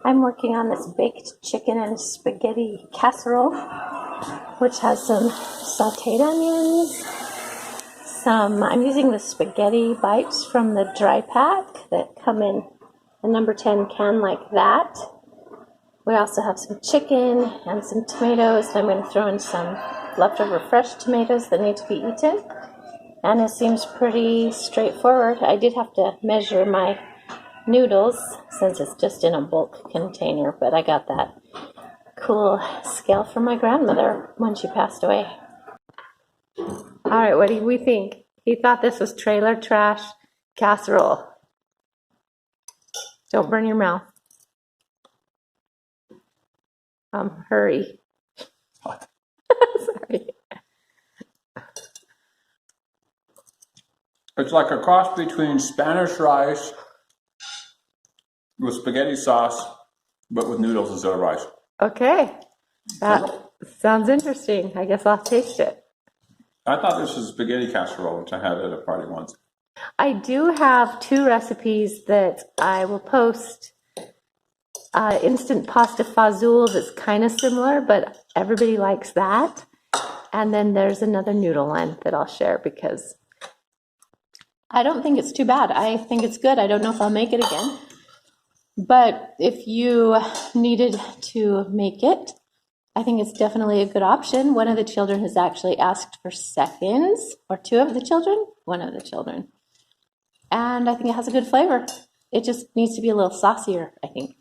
I'm working on this baked chicken and spaghetti casserole, which has some sauteed onions. I'm using the spaghetti bites from the dry pack that come in a number 10 can like that. We also have some chicken and some tomatoes. I'm going to throw in some leftover fresh tomatoes that need to be eaten. And it seems pretty straightforward. I did have to measure my noodles since it's just in a bulk container, but I got that cool scale from my grandmother when she passed away. All right, what do we think? He thought this was trailer trash casserole. Don't burn your mouth. Hurry. Sorry. It's like a cross between Spanish rice with spaghetti sauce, but with noodles instead of rice. Okay, that sounds interesting. I guess I'll taste it. I thought this was spaghetti casserole, which I had at a party once. I do have 2 recipes that I will post. Instant Pastafazool that's kind of similar, but everybody likes that. And then there's another noodle one that I'll share because I don't think it's too bad. I think it's good. I don't know if I'll make it again. But if you needed to make it, I think it's definitely a good option. One of the children has actually asked for seconds, or 2 of the children, one of the children. And I think it has a good flavor. It just needs to be a little saucier, I think.